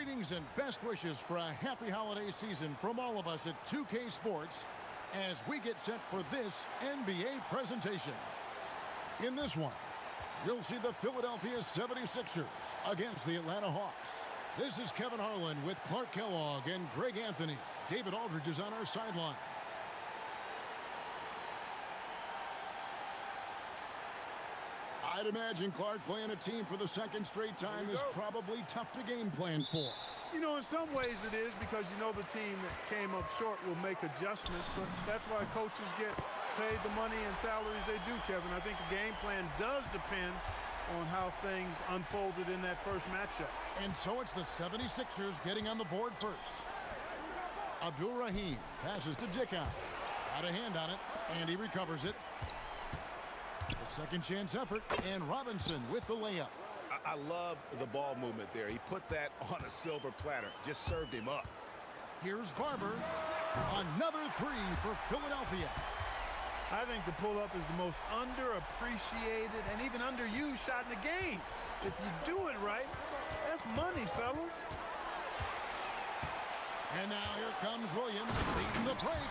Greetings and best wishes for a happy holiday season from all of us at 2K Sports as we get set for this NBA presentation. In this one, you'll see the Philadelphia 76ers against the Atlanta Hawks. This is Kevin Harlan with Clark Kellogg and Greg Anthony. David Aldridge is on our sideline. I'd imagine, Clark, playing a team for the second straight time is probably tough to game plan for. You know, in some ways it is, because you know the team that came up short will make adjustments, but that's why coaches get paid the money and salaries they do, Kevin. I think the game plan does depend on how things unfolded in that first matchup. And so it's the 76ers getting on the board first. Abdul-Rahim passes to Dickow. Got a hand on it, and he recovers it. A second chance effort, and Robinson with the layup. I love the ball movement there. He put that on a silver platter, just served him up. Here's Barber. Another three for Philadelphia. I think the pull-up is the most underappreciated and even underused shot in the game. If you do it right, that's money, fellas. And now here comes Williams leading the break.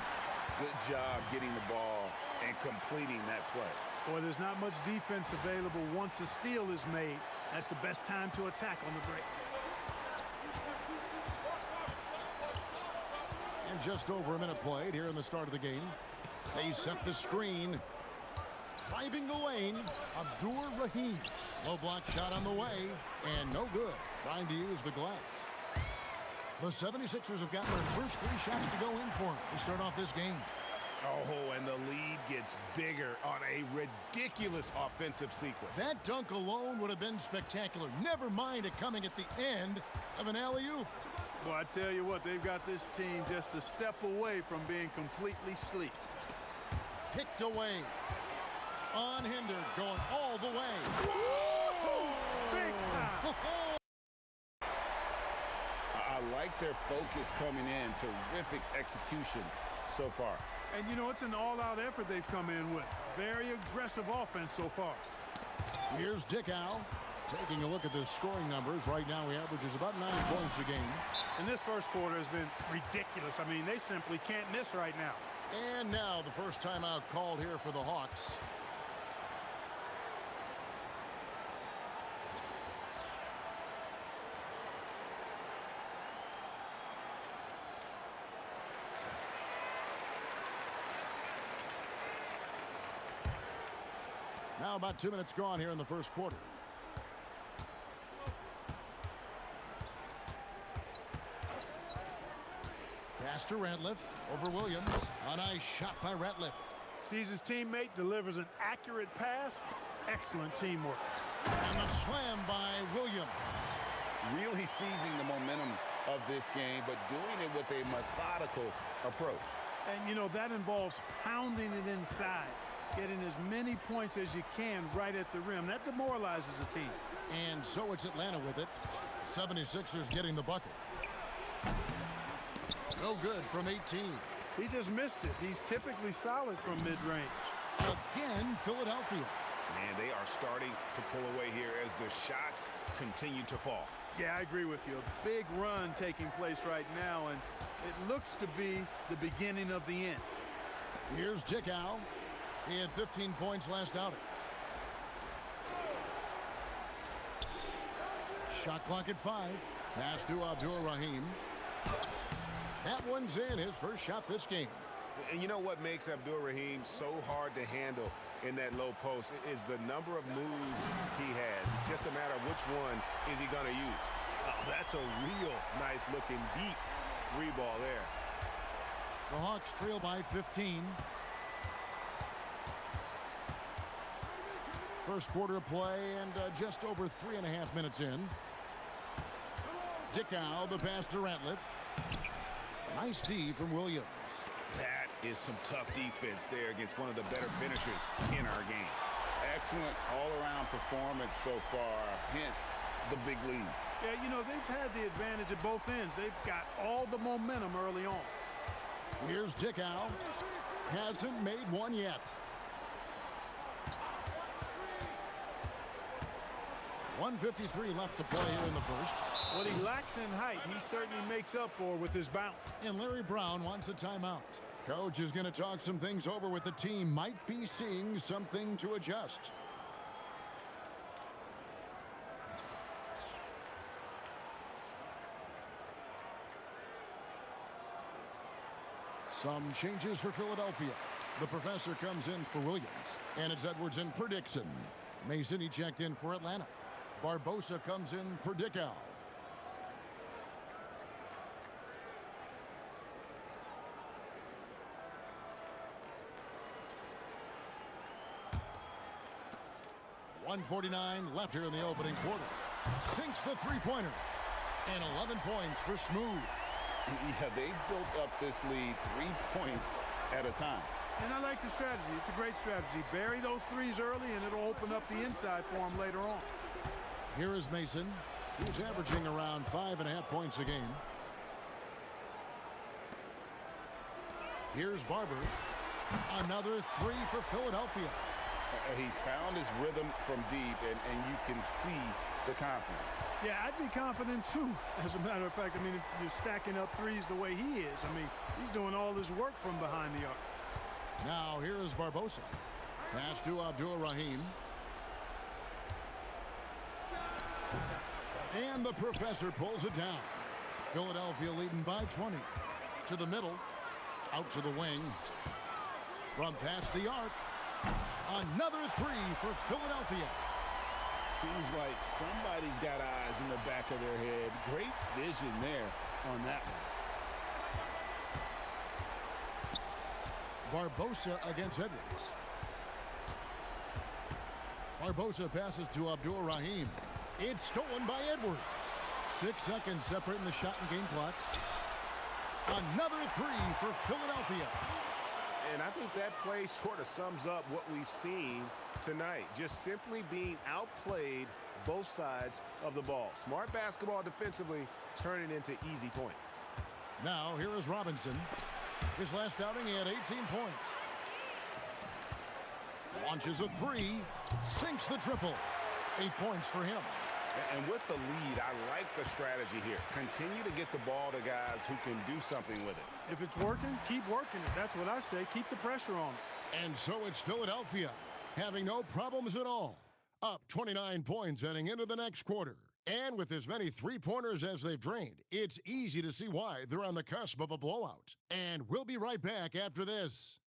Good job getting the ball and completing that play. Boy, there's not much defense available once a steal is made. That's the best time to attack on the break. And just over a minute played here in the start of the game. They set the screen. Driving the lane, Abdul-Rahim. Low block shot on the way, and no good. Trying to use the glass. The 76ers have gotten their first three shots to go in for them to start off this game. Oh, and the lead gets bigger on a ridiculous offensive sequence. That dunk alone would have been spectacular. Never mind it coming at the end of an alley-oop. Well, I tell you what, they've got this team just a step away from being completely sleep. Picked away. Unhindered, going all the way. Big time! I like their focus coming in. Terrific execution so far. And, you know, it's an all-out effort they've come in with. Very aggressive offense so far. Here's Dickow. Taking a look at the scoring numbers. Right now, he averages about 9 points a game. And this first quarter has been ridiculous. I mean, they simply can't miss right now. And now the first timeout called here for the Hawks. Now about 2 minutes gone here in the first quarter. Pass to Ratliff over Williams. A nice shot by Ratliff. Sees his teammate, delivers an accurate pass. Excellent teamwork. And the slam by Williams. Really seizing the momentum of this game, but doing it with a methodical approach. And, you know, that involves pounding it inside. Getting as many points as you can right at the rim. That demoralizes a team. And so it's Atlanta with it. 76ers getting the bucket. No good from 18. He just missed it. He's typically solid from mid-range. Again, Philadelphia. Man, they are starting to pull away here as the shots continue to fall. Yeah, I agree with you. A big run taking place right now, and it looks to be the beginning of the end. Here's Dickow. He had 15 points last outing. Shot clock at 5. Pass to Abdul-Rahim. That one's in, his first shot this game. And you know what makes Abdul-Rahim so hard to handle in that low post is the number of moves he has. It's just a matter of which one is he going to use. Oh, that's a real nice looking deep three ball there. The Hawks trail by 15. First quarter of play and just over 3.5 minutes in. Dickow, the pass to Ratliff. Nice D from Williams. That is some tough defense there against one of the better finishers in our game. Excellent all-around performance so far, hence the big lead. Yeah, you know, they've had the advantage at both ends. They've got all the momentum early on. Here's Dickow. Hasn't made one yet. 1:53 left to play here in the first. What he lacks in height, he certainly makes up for with his bounce. And Larry Brown wants a timeout. Coach is going to talk some things over with the team. Might be seeing something to adjust. Some changes for Philadelphia. The professor comes in for Williams. And it's Edwards in for Dixon. Mason, he checked in for Atlanta. Barbosa comes in for Dickow. .149 left here in the opening quarter. Sinks the three-pointer. And 11 points for Smooth. Yeah, they built up this lead 3 points at a time. And I like the strategy. It's a great strategy. Bury those threes early, and it'll open up the inside for him later on. Here is Mason. He's averaging around 5.5 points a game. Here's Barber. Another three for Philadelphia. He's found his rhythm from deep, and you can see the confidence. Yeah, I'd be confident too. As a matter of fact, I mean, if you're stacking up threes the way he is, I mean, he's doing all his work from behind the arc. Now here is Barbosa. Pass to Abdul-Rahim. And the professor pulls it down. Philadelphia leading by 20. To the middle. Out to the wing. From past the arc. Another three for Philadelphia. Seems like somebody's got eyes in the back of their head. Great vision there on that one. Barbosa against Edwards. Barbosa passes to Abdul-Rahim. It's stolen by Edwards. 6 seconds separating the shot and game clocks. Another three for Philadelphia. And I think that play sort of sums up what we've seen tonight. Just simply being outplayed both sides of the ball. Smart basketball defensively turning into easy points. Now here is Robinson. His last outing he had 18 points. Launches a three. Sinks the triple. 8 points for him. And with the lead, I like the strategy here. Continue to get the ball to guys who can do something with it. If it's working, keep working it. That's what I say. Keep the pressure on it. And so it's Philadelphia, having no problems at all. Up 29 points heading into the next quarter. And with as many three-pointers as they've drained, it's easy to see why they're on the cusp of a blowout. And we'll be right back after this.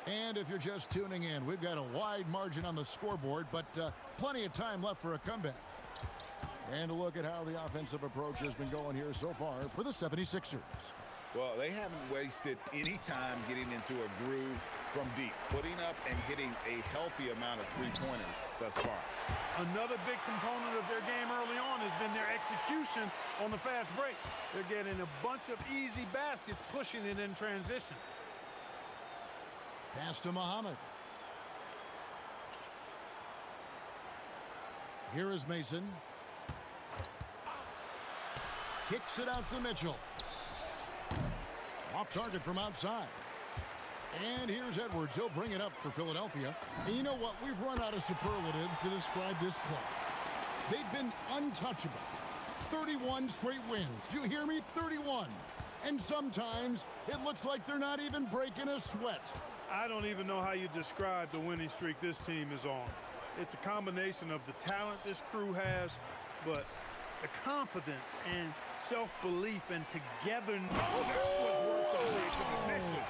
And if you're just tuning in, we've got a wide margin on the scoreboard, but plenty of time left for a comeback. And a look at how the offensive approach has been going here so far for the 76ers. Well, they haven't wasted any time getting into a groove from deep, putting up and hitting a healthy amount of three-pointers thus far. Another big component of their game early on has been their execution on the fast break. They're getting a bunch of easy baskets, pushing it in transition. Pass to Muhammad. Here is Mason. Kicks it out to Mitchell. Off target from outside. And here's Edwards. He'll bring it up for Philadelphia. And you know what? We've run out of superlatives to describe this club. They've been untouchable. 31 straight wins. Do you hear me? 31. And sometimes it looks like they're not even breaking a sweat. I don't even know how you describe the winning streak this team is on. It's a combination of the talent this crew has, but the confidence and self-belief and togetherness. Oh, that was worth the wait for the mission.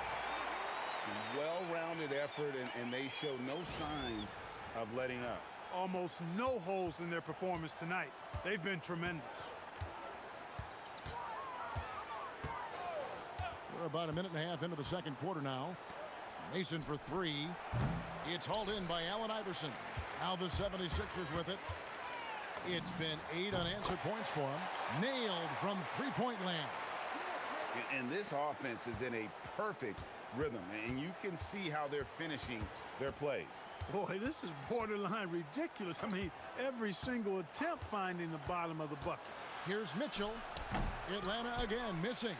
Well-rounded effort, and they show no signs of letting up. Almost no holes in their performance tonight. They've been tremendous. We're about a minute and a half into the second quarter now. Mason for three. It's hauled in by Allen Iverson. Now the 76ers with it. It's been 8 unanswered points for him. Nailed from three-point land. And this offense is in a perfect rhythm, and you can see how they're finishing their plays. Boy, this is borderline ridiculous. I mean, every single attempt finding the bottom of the bucket. Here's Mitchell. Atlanta again missing.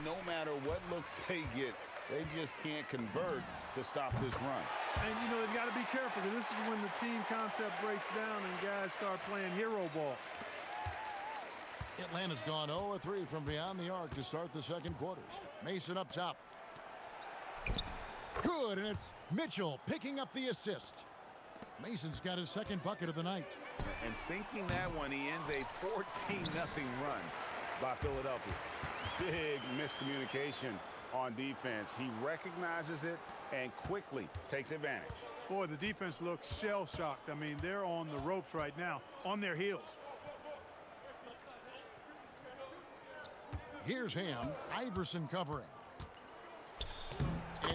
No matter what looks they get, they just can't convert to stop this run. And, you know, they've got to be careful because this is when the team concept breaks down and guys start playing hero ball. Atlanta's gone 0-3 from beyond the arc to start the second quarter. Mason up top. Good, and it's Mitchell picking up the assist. Mason's got his second bucket of the night. And sinking that one, he ends a 14-0 run by Philadelphia. Big miscommunication on defense. He recognizes it and quickly takes advantage. Boy, the defense looks shell-shocked. I mean, they're on the ropes right now, on their heels. Here's Ham. Iverson covering.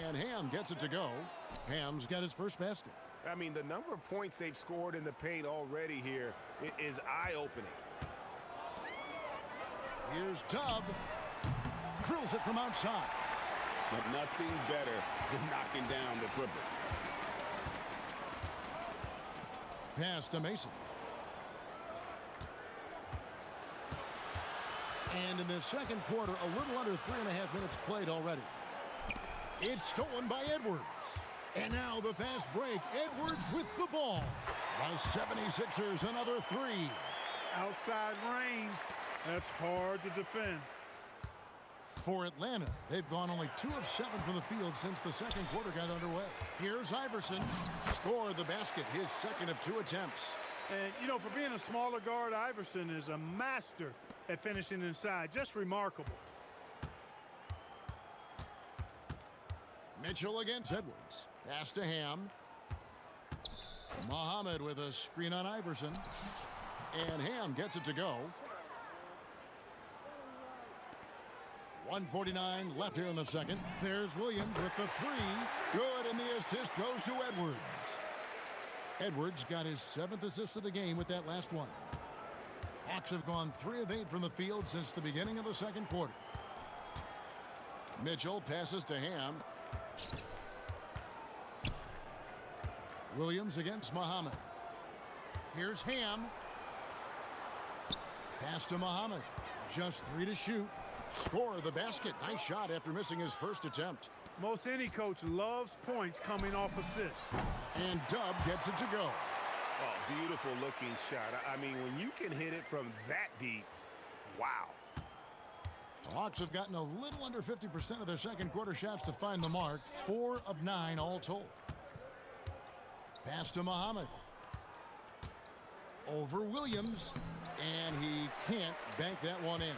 And Ham gets it to go. Ham's got his first basket. I mean, the number of points they've scored in the paint already here is eye-opening. Here's Dub. Drills it from outside. But nothing better than knocking down the triple. Pass to Mason. And in the second quarter, a little under 3.5 minutes played already. It's stolen by Edwards. And now the fast break. Edwards with the ball. The 76ers another three. Outside range. That's hard to defend. For Atlanta, they've gone only 2 of 7 from the field since the second quarter got underway. Here's Iverson. Scored the basket, his second of 2 attempts. And, you know, for being a smaller guard, Iverson is a master at finishing inside. Just remarkable. Mitchell against Edwards. Pass to Ham. Muhammad with a screen on Iverson. And Ham gets it to go. 1:49 left here in the second. There's Williams with the three. Good, and the assist goes to Edwards. Edwards got his 7th assist of the game with that last one. Hawks have gone 3 of 8 from the field since the beginning of the second quarter. Mitchell passes to Ham. Williams against Muhammad. Here's Ham. Pass to Muhammad. Just 3 to shoot. Score the basket. Nice shot after missing his first attempt. Most any coach loves points coming off assists. And Dub gets it to go. Oh, beautiful looking shot. I mean, when you can hit it from that deep, wow. The Hawks have gotten a little under 50% of their second quarter shots to find the mark. 4 of 9 all told. Pass to Muhammad. Over Williams. And he can't bank that one in.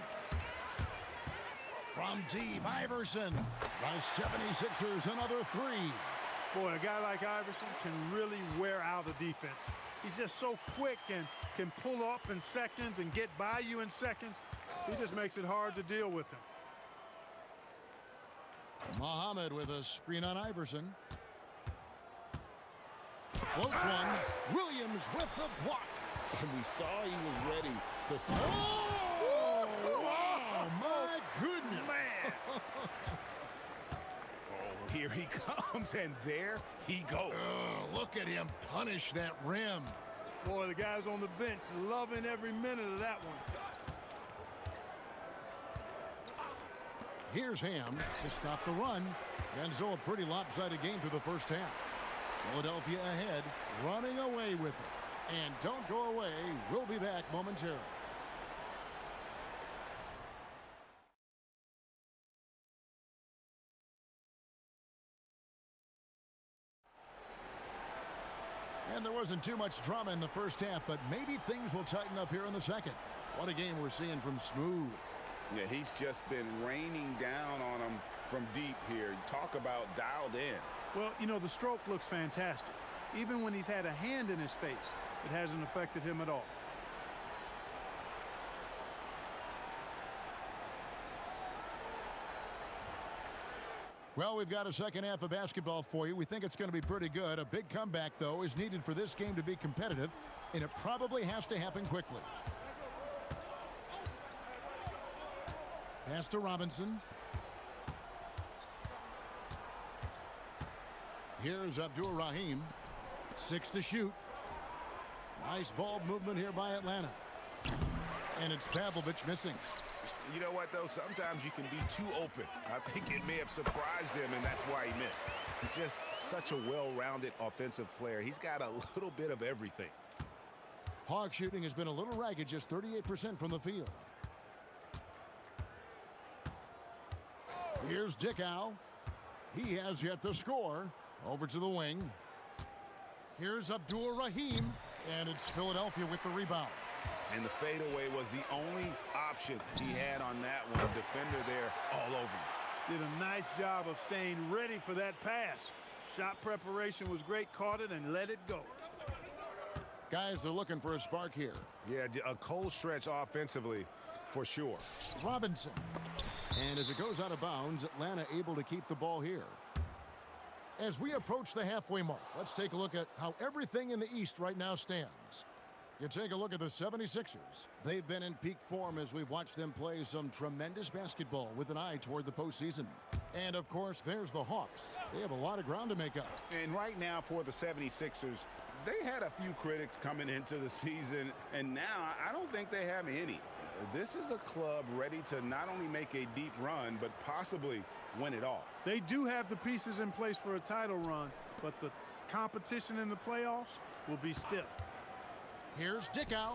From deep, Iverson. The 76ers another three. Boy, a guy like Iverson can really wear out a defense. He's just so quick and can pull up in seconds and get by you in seconds. He just makes it hard to deal with him. Muhammad with a screen on Iverson. Floats one. Williams with the block. And we saw he was ready to score. Oh! Wow, my goodness. Man. Oh, here he comes, and there he goes. Oh, look at him punish that rim. Boy, the guys on the bench loving every minute of that one. Here's Ham to stop the run. And so a pretty lopsided game through the first half. Philadelphia ahead, running away with it. And don't go away. We'll be back momentarily. And there wasn't too much drama in the first half, but maybe things will tighten up here in the second. What a game we're seeing from Smooth. Yeah, he's just been raining down on him from deep here. Talk about dialed in. Well, you know, the stroke looks fantastic. Even when he's had a hand in his face, it hasn't affected him at all. Well, we've got a second half of basketball for you. We think it's going to be pretty good. A big comeback, though, is needed for this game to be competitive, and it probably has to happen quickly. Pass to Robinson. Here's Abdur-Rahim. 6 to shoot. Nice ball movement here by Atlanta. And it's Pavlovich missing. You know what, though? Sometimes you can be too open. I think it may have surprised him, and that's why he missed. He's just such a well-rounded offensive player. He's got a little bit of everything. Hawk shooting has been a little ragged, just 38% from the field. Here's Dickow. He has yet to score. Over to the wing. Here's Abdur-Rahim, and it's Philadelphia with the rebound. And the fadeaway was the only option he had on that one. Defender there all over him. Did a nice job of staying ready for that pass. Shot preparation was great, caught it and let it go. Guys are looking for a spark here. Yeah, a cold stretch offensively for sure. Robinson. And as it goes out of bounds, Atlanta able to keep the ball here. As we approach the halfway mark, let's take a look at how everything in the East right now stands. You take a look at the 76ers. They've been in peak form as we've watched them play some tremendous basketball with an eye toward the postseason. And, of course, there's the Hawks. They have a lot of ground to make up. And right now for the 76ers, they had a few critics coming into the season, and now I don't think they have any. This is a club ready to not only make a deep run, but possibly win it all. They do have the pieces in place for a title run, but the competition in the playoffs will be stiff. Here's Dickow.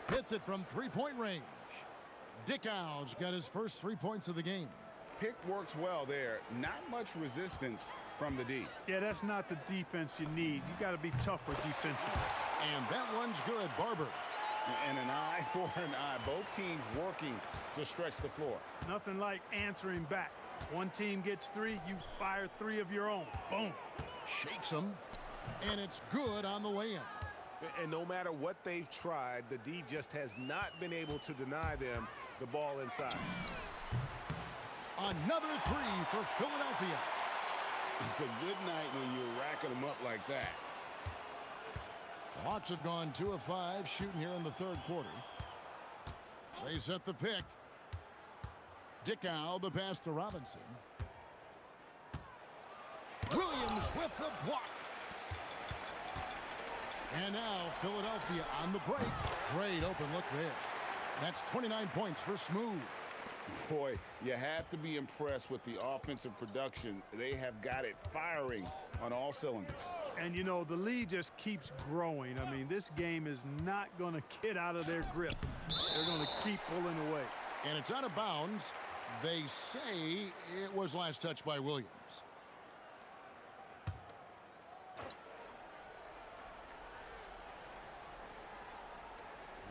Hits it from three-point range. Dickow's got his first 3 points of the game. Pick works well there. Not much resistance from the D. Yeah, that's not the defense you need. You got to be tougher defensively. And that one's good. Barber. And an eye for an eye. Both teams working to stretch the floor. Nothing like answering back. One team gets 3, you fire 3 of your own. Boom. Shakes him. And it's good on the way in. And no matter what they've tried, the D just has not been able to deny them the ball inside. Another 3 for Philadelphia. It's a good night when you're racking them up like that. The Hawks have gone 2 of 5 shooting here in the third quarter. They set the pick. Dickow, the pass to Robinson. Williams with the block. And now Philadelphia on the break. Great open look there. That's 29 points for Smooth. Boy, you have to be impressed with the offensive production. They have got it firing on all cylinders. And, you know, the lead just keeps growing. I mean, this game is not going to get out of their grip. They're going to keep pulling away. And it's out of bounds. They say it was last touched by Williams.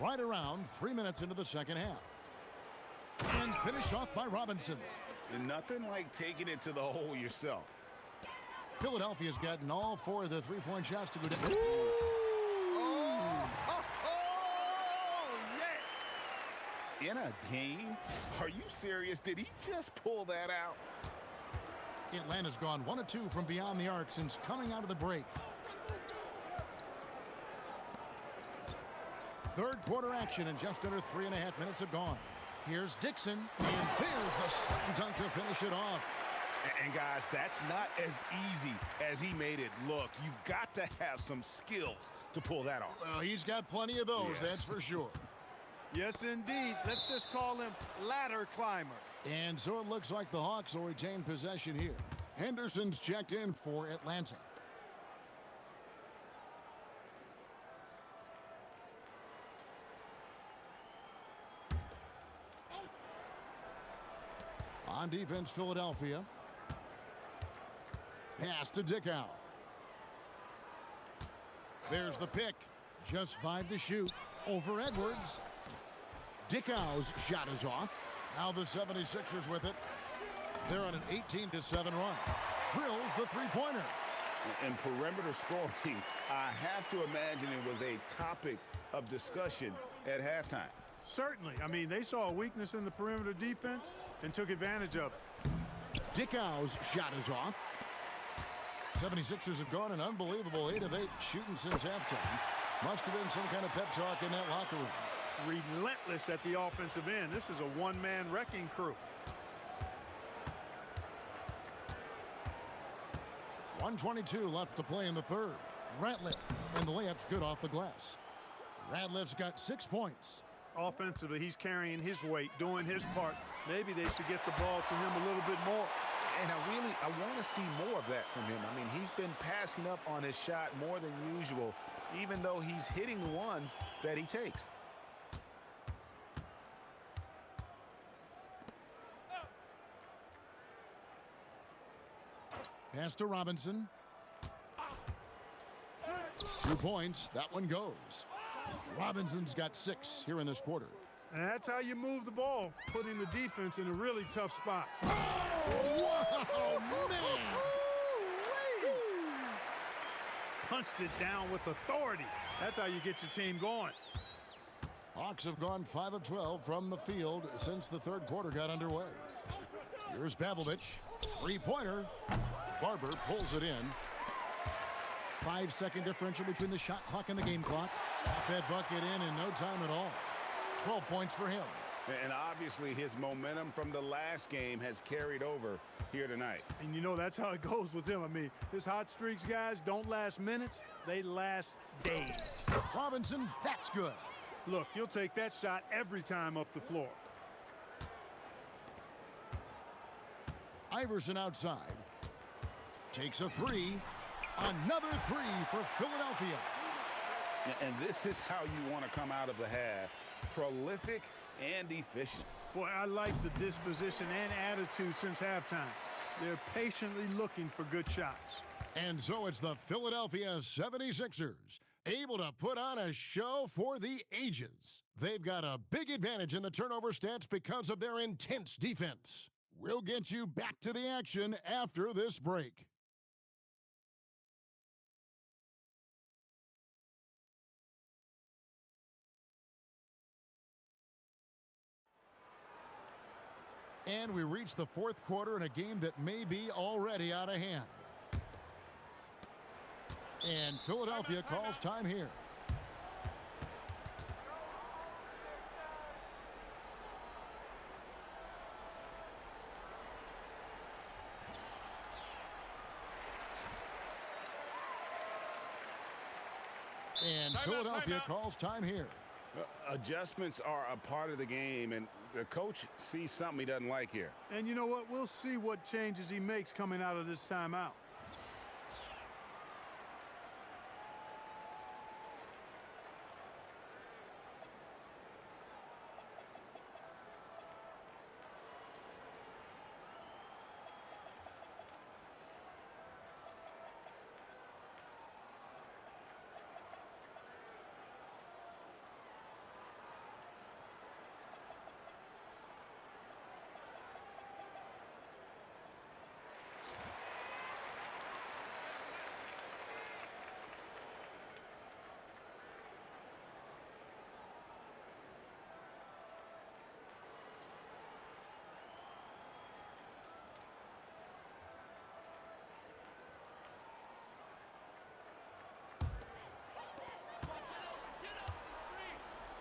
Right around 3 minutes into the second half. And finished off by Robinson. And nothing like taking it to the hole yourself. Philadelphia's gotten all 4 of the three-point shots to go down. In a game? Are you serious? Did he just pull that out? Atlanta's gone 1 of 2 from beyond the arc since coming out of the break. Third quarter action, and just under 3.5 minutes have gone. Here's Dixon, and there's the slam dunk to finish it off. And guys, that's not as easy as he made it look. You've got to have some skills to pull that off. Well, he's got plenty of those, that's for sure. Yes, indeed. Let's just call him ladder climber. And so it looks like the Hawks will retain possession here. Henderson's checked in for Atlanta. On defense, Philadelphia. Pass to Dickow. There's the pick. Just 5 to shoot. Over Edwards. Dickow's shot is off. Now the 76ers with it. They're on an 18-7 run. Drills the three-pointer. And perimeter scoring, I have to imagine it was a topic of discussion at halftime. Certainly. I mean, they saw a weakness in the perimeter defense and took advantage of it. Dickow's shot is off. 76ers have gone an unbelievable 8 of 8 shooting since halftime. Must have been some kind of pep talk in that locker room. Relentless at the offensive end. This is a one-man wrecking crew. 1:22 left to play in the third. Ratliff, and the layup's good off the glass. Ratliff's got 6 points. Offensively, he's carrying his weight, doing his part. Maybe they should get the ball to him a little bit more. And I want to see more of that from him. I mean, he's been passing up on his shot more than usual, even though he's hitting the ones that he takes. Pass to Robinson. 2 points. That one goes. Robinson's got 6 here in this quarter. And that's how you move the ball, putting the defense in a really tough spot. Oh, man! Punched it down with authority. That's how you get your team going. Hawks have gone 5 of 12 from the field since the third quarter got underway. Here's Pavlovich. 3-pointer. Barber pulls it in. 5-second differential between the shot clock and the game clock. Got that bucket in no time at all. 12 points for him. And obviously his momentum from the last game has carried over here tonight. And you know that's how it goes with him. I mean, his hot streaks, guys, don't last minutes. They last days. Robinson, that's good. Look, you'll take that shot every time up the floor. Iverson outside. Takes a 3. Another 3 for Philadelphia. And this is how you want to come out of the half. Prolific and efficient. Boy, I like the disposition and attitude since halftime. They're patiently looking for good shots. And so it's the Philadelphia 76ers, able to put on a show for the ages. They've got a big advantage in the turnover stats because of their intense defense. We'll get you back to the action after this break. And we reach the fourth quarter in a game that may be already out of hand. And Philadelphia calls time here. And Philadelphia calls time here. Adjustments are a part of the game, and the coach sees something he doesn't like here. And you know what? We'll see what changes he makes coming out of this timeout.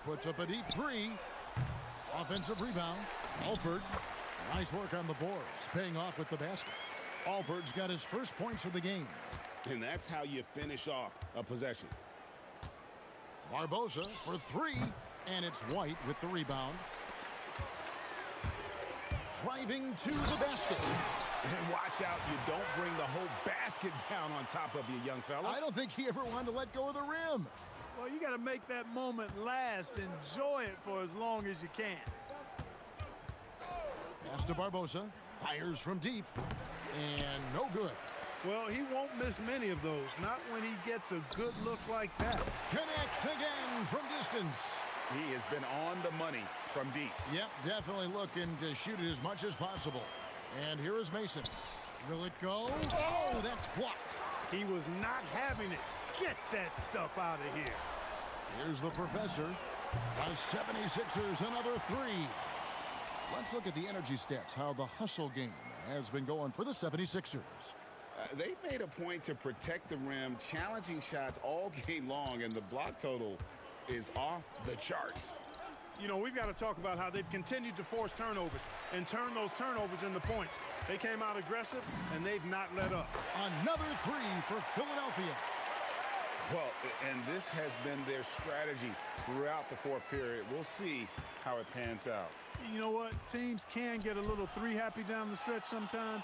Puts up a deep 3. Offensive rebound. Alford. Nice work on the boards. Paying off with the basket. Alford's got his first points of the game. And that's how you finish off a possession. Barbosa for 3. And it's White with the rebound. Driving to the basket. And watch out, you don't bring the whole basket down on top of you, young fella. I don't think he ever wanted to let go of the rim. Well, you got to make that moment last. Enjoy it for as long as you can. Pass to Barbosa. Fires from deep. And no good. Well, he won't miss many of those. Not when he gets a good look like that. Connects again from distance. He has been on the money from deep. Yep, definitely looking to shoot it as much as possible. And here is Mason. Will it go? Oh, that's blocked. He was not having it. Get that stuff out of here. Here's the professor. The 76ers, another 3. Let's look at the energy stats, how the hustle game has been going for the 76ers. They made a point to protect the rim, challenging shots all game long, and the block total is off the charts. you know, we've got to talk about how they've continued to force turnovers and turn those turnovers into points. They came out aggressive, and they've not let up. Another three for Philadelphia. Well, and this has been their strategy throughout the fourth period. We'll see how it pans out. You know what? Teams can get a little three happy down the stretch sometimes,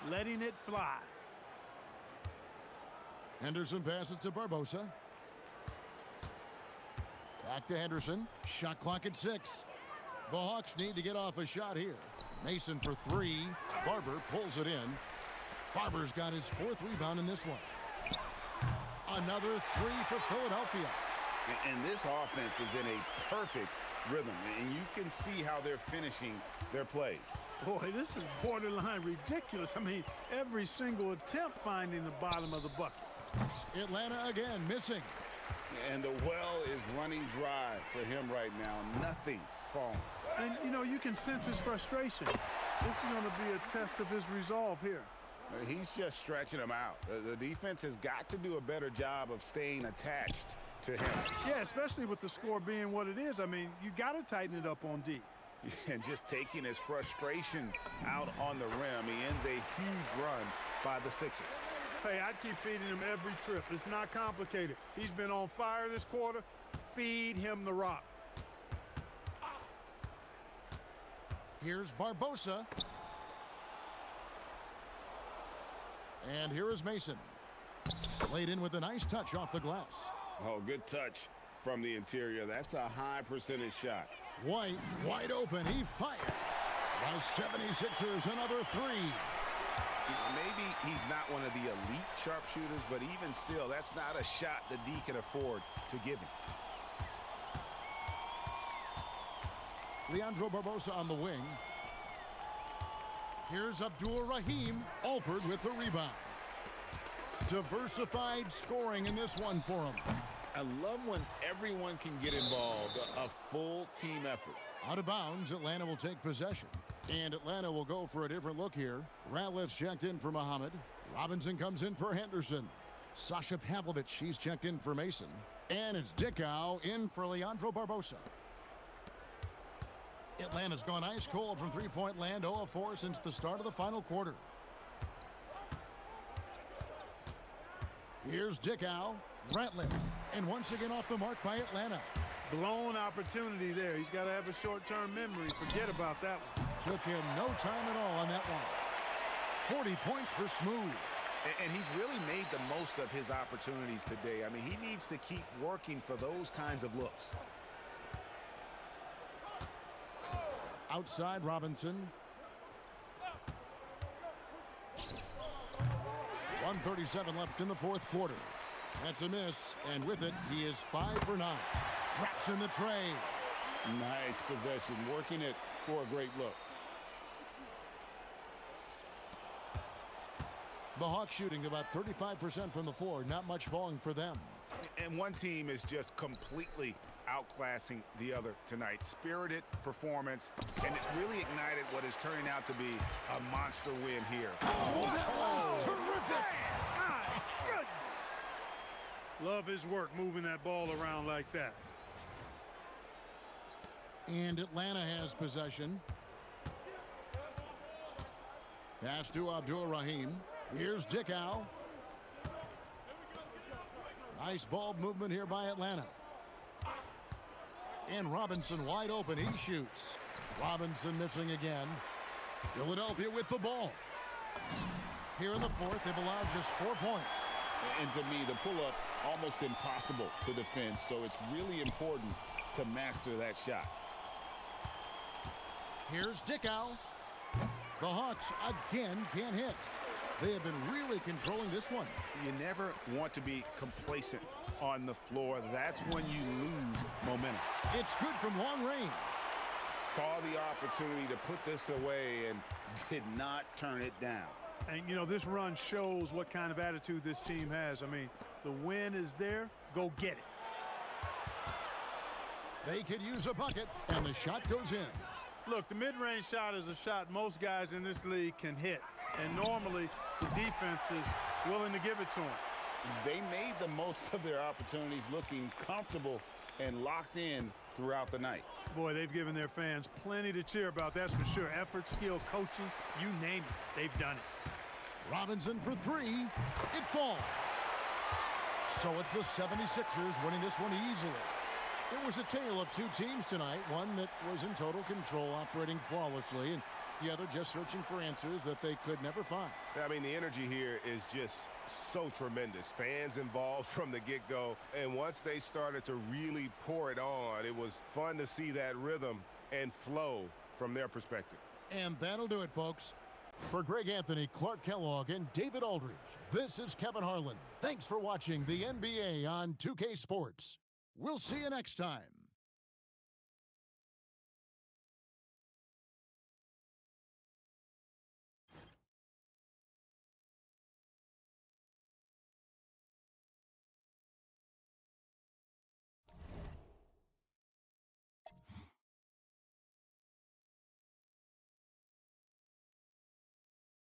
letting it fly. Henderson passes to Barbosa. Back to Henderson. Shot clock at 6. The Hawks need to get off a shot here. Mason for 3. Barber pulls it in. Barber's got his 4th rebound in this one. Another 3 for Philadelphia. And this offense is in a perfect rhythm, and you can see how they're finishing their plays. Boy, this is borderline ridiculous. I mean, every single attempt finding the bottom of the bucket. Atlanta again missing. And the well is running dry for him right now. Nothing falling. And, you know, you can sense his frustration. This is going to be a test of his resolve here. He's just stretching them out. The defense has got to do a better job of staying attached to him. Yeah, especially with the score being what it is. I mean, you got to tighten it up on D. And just taking his frustration out on the rim. He ends a huge run by the Sixers. Hey, I'd keep feeding him every trip. It's not complicated. He's been on fire this quarter. Feed him the rock. Here's Barbosa. And here is Mason. Laid in with a nice touch off the glass. Oh, good touch from the interior. That's a high percentage shot. White, wide open. He fires. The 76ers, another 3. Maybe he's not one of the elite sharpshooters, but even still, that's not a shot that D can afford to give him. Leandro Barbosa on the wing. Here's Abdul-Rahim. Alford with the rebound. Diversified scoring in this one for him. I love when everyone can get involved, a full team effort. Out of bounds, Atlanta will take possession. And Atlanta will go for a different look here. Ratliff's checked in for Muhammad. Robinson comes in for Henderson. Sasha Pavlovich, she's checked in for Mason. And it's Dickow in for Leandro Barbosa. Atlanta's gone ice cold from three-point land, 0 of 4 since the start of the final quarter. Here's Dickow. Ratliff. And once again off the mark by Atlanta. Blown opportunity there. He's got to have a short-term memory. Forget about that one. Took him no time at all on that one. 40 points for Smooth. And he's really made the most of his opportunities today. I mean, he needs to keep working for those kinds of looks. Outside Robinson. 1:37 left in the fourth quarter. That's a miss, and with it, he is 5 for 9. Drops in the tray. Nice possession, working it for a great look. The Hawks shooting about 35% from the floor. Not much falling for them. And one team is just completely outclassing the other tonight. Spirited performance, and it really ignited what is turning out to be a monster win here. Oh, that was terrific! My goodness. Love his work moving that ball around like that. And Atlanta has possession. Pass to Abdul-Rahim. Here's Dickow. Nice ball movement here by Atlanta. And Robinson wide open. He shoots. Robinson missing again. Philadelphia with the ball. Here in the fourth, they've allowed just 4 points. And to me, the pull-up almost impossible to defend, so it's really important to master that shot. Here's Dickow. The Hawks again can't hit. They have been really controlling this one. You never want to be complacent on the floor. That's when you lose momentum. It's good from long range. Saw the opportunity to put this away and did not turn it down. And, you know, this run shows what kind of attitude this team has. I mean, the win is there. Go get it. They could use a bucket, and the shot goes in. Look, the mid-range shot is a shot most guys in this league can hit. And normally, the defense is willing to give it to them. They made the most of their opportunities, looking comfortable and locked in throughout the night. Boy, they've given their fans plenty to cheer about, that's for sure. Effort, skill, coaching, you name it, they've done it. Robinson for three. It falls. So it's the 76ers winning this one easily. It was a tale of two teams tonight, one that was in total control, operating flawlessly, and the other just searching for answers that they could never find. I mean, the energy here is just so tremendous. Fans involved from the get-go, and once they started to really pour it on, it was fun to see that rhythm and flow from their perspective. And that'll do it, folks. For Greg Anthony, Clark Kellogg, and David Aldridge, this is Kevin Harlan. Thanks for watching the NBA on 2K Sports. We'll see you next time.